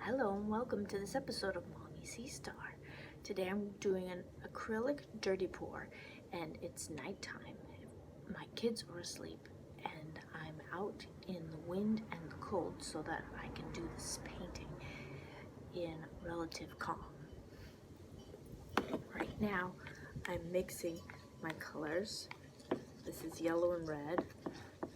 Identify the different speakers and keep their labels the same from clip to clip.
Speaker 1: Hello and welcome to this episode of Mommy SeaStar. Today I'm doing an acrylic dirty pour and it's nighttime. My kids are asleep and I'm out in the wind and the cold so that I can do this painting in relative calm. Right now I'm mixing my colors. This is yellow and red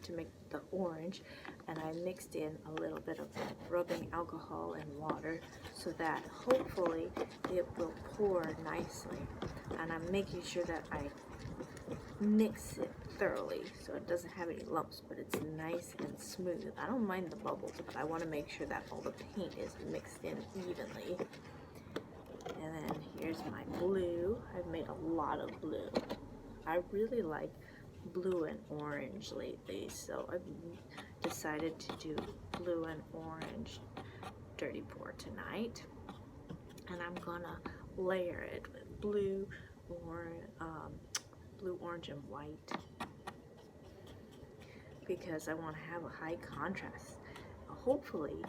Speaker 1: to make the orange, and I mixed in a little bit of rubbing alcohol and water so that hopefully it will pour nicely. And I'm making sure that I mix it thoroughly so it doesn't have any lumps, but it's nice and smooth. I don't mind the bubbles, but I want to make sure that all the paint is mixed in evenly. And then here's my blue. I've made a lot of blue. I really like blue and orange lately, so I've decided to do blue and orange dirty pour tonight. And I'm gonna layer it with blue, orange, and white because I want to have a high contrast. Hopefully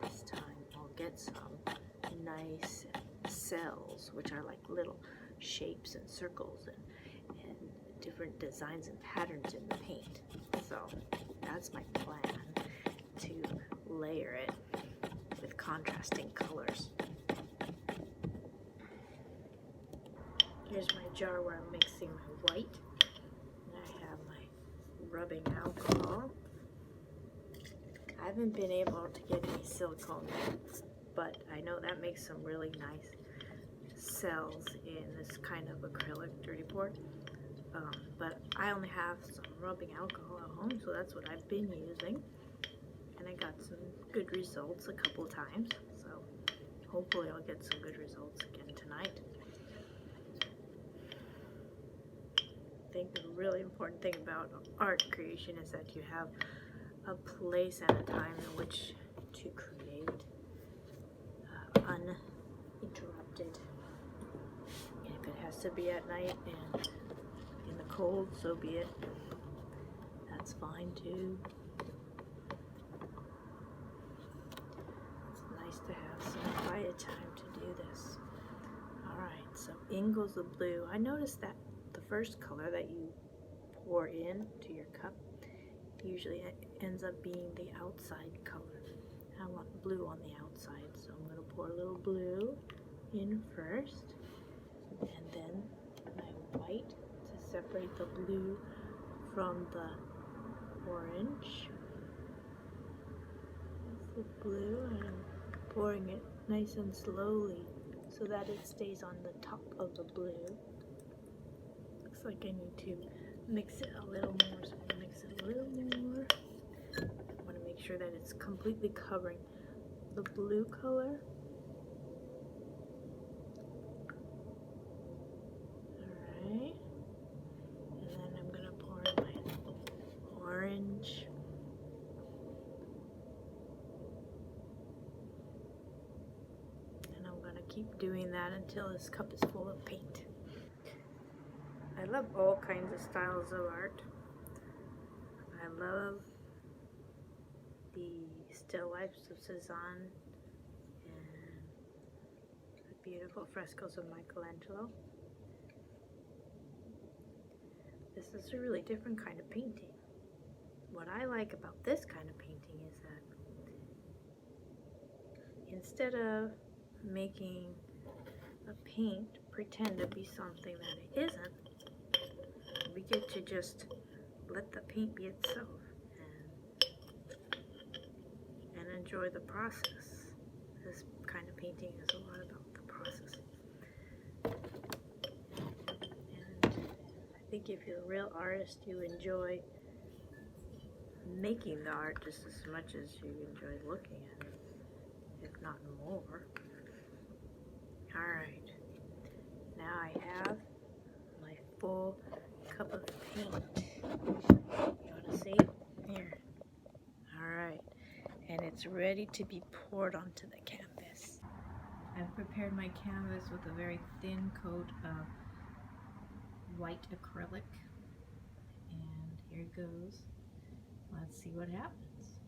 Speaker 1: this time I'll get some nice cells, which are like little shapes and circles and different designs and patterns in the paint. So that's my plan, to layer it with contrasting colors. Here's my jar where I'm mixing my white. And I have my rubbing alcohol. I haven't been able to get any silicone yet, but I know that makes some really nice cells in this kind of acrylic dirty pour. But I only have some rubbing alcohol at home, so that's what I've been using, and I got some good results a couple times, so hopefully I'll get some good results again tonight. I think the really important thing about art creation is that you have a place and a time in which to create uninterrupted. And if it has to be at night and in the cold, so be it. That's fine too. It's nice to have some quiet time to do this. Alright, so in goes the blue. I noticed that the first color that you pour in to your cup usually ends up being the outside color. I want blue on the outside, so I'm going to pour a little blue in first, and then my white to separate the blue from the orange. That's the blue, and I'm pouring it nice and slowly so that it stays on the top of the blue. Looks like I need to mix it a little more, so I'm going to mix it a little more. I want to make sure that it's completely covering the blue color. Alright. And then I'm going to pour in my orange. And I'm going to keep doing that until this cup is full of paint. I love all kinds of styles of art. I love the still lifes of Cezanne and the beautiful frescoes of Michelangelo. This is a really different kind of painting. What I like about this kind of painting is that instead of making a paint pretend to be something that it isn't, we get to just let the paint be itself and enjoy the process. This kind of painting is a lot about the process. And I think if you're a real artist, you enjoy making the art just as much as you enjoy looking at it, if not more. Alright, now I have my full cup of paint. You want to see? Here. Alright, and it's ready to be poured onto the canvas. I've prepared my canvas with a very thin coat of white acrylic, and here it goes. Let's see what happens.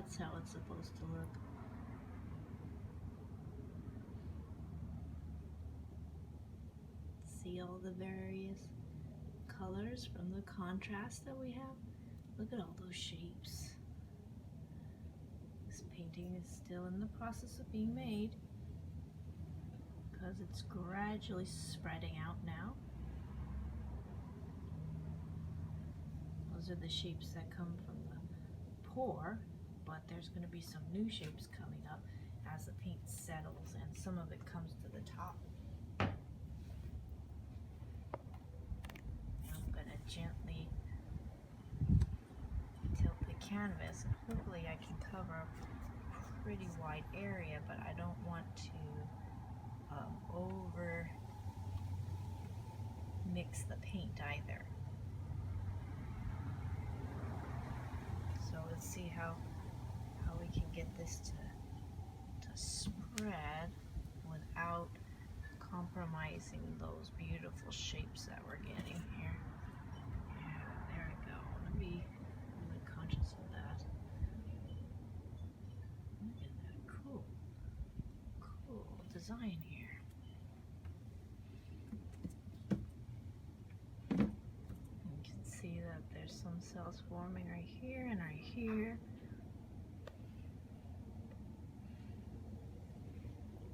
Speaker 1: that's how it's supposed to look. See all the various colors from the contrast that we have? Look at all those shapes. This painting is still in the process of being made because it's gradually spreading out now. Those are the shapes that come from the pour, but there's going to be some new shapes coming up as the paint settles and some of it comes to the top. I'm going to gently tilt the canvas and hopefully I can cover a pretty wide area, but I don't want to over mix the paint either. So let's see how we can get this to spread without compromising those beautiful shapes that we're getting here. Yeah, there we go. I want to be really conscious of that. Look at that cool design here. You can see that there's some cells forming right here and right here.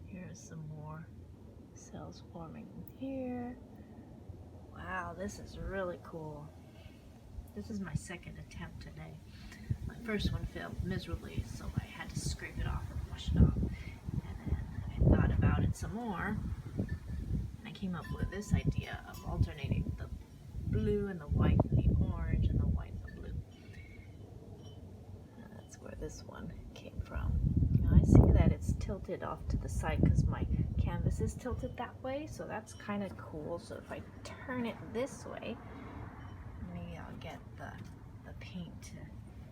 Speaker 1: Here's some more cells forming here. Wow, this is really cool. This is my second attempt today. My first one failed miserably, so I had to scrape it off and wash it off. And then I thought about it some more, and I came up with this idea of alternating the blue and the white and the orange and the white and the blue. And that's where this one came from. Now I see that it's tilted off to the side because my canvas is tilted that way, so that's kind of cool. So if I turn it this way, maybe I'll get the paint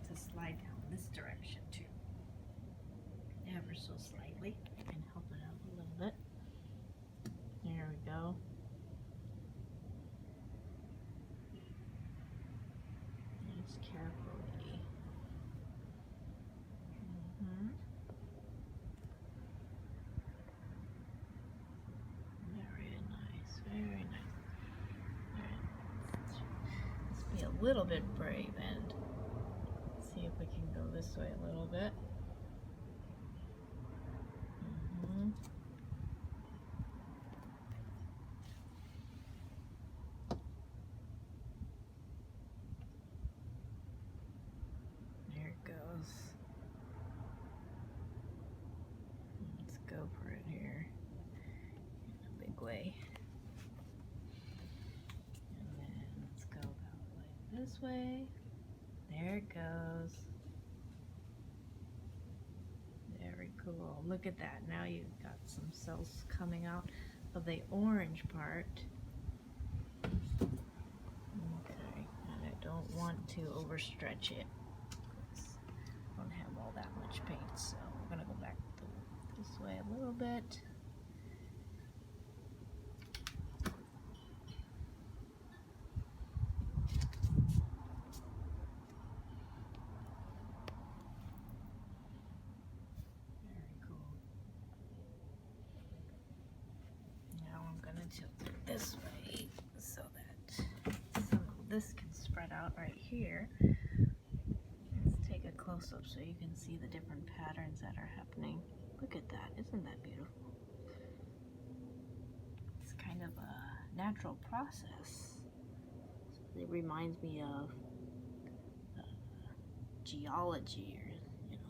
Speaker 1: to slide down this direction too. Ever so slightly, and help it out a little bit. There we go. Just carefully. Very nice, very nice. Alright, let's be a little bit brave and see if we can go this way a little bit. There it goes. Let's go for it here in a big way. And then let's go about like this way. There it goes. Very cool. Look at that. Now you've got some cells coming out of the orange part. Okay, and I don't want to overstretch it. I don't have all that much paint, so we're gonna go back this way a little bit. Tilt it this way so that some of this can spread out right here. Let's take a close-up so you can see the different patterns that are happening. Look at that, isn't that beautiful? It's kind of a natural process. It reminds me of geology, or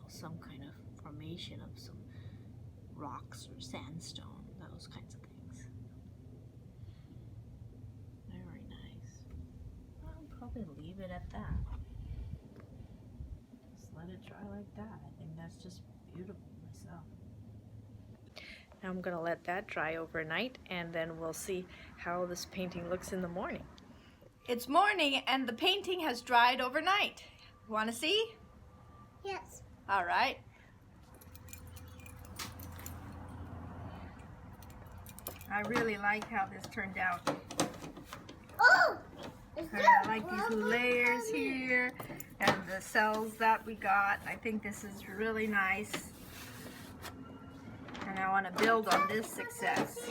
Speaker 1: some kind of formation of some rocks or sandstone, those kinds of things. Probably leave it at that. Just let it dry like that. I think that's just beautiful myself. Now I'm gonna let that dry overnight, and then we'll see how this painting looks in the morning.
Speaker 2: It's morning and the painting has dried overnight. Want to see?
Speaker 3: Yes.
Speaker 2: All right. I really like how this turned out.
Speaker 3: Oh!
Speaker 2: I like these layers here. and the cells that we got. I think this is really nice. And I want to build on this success.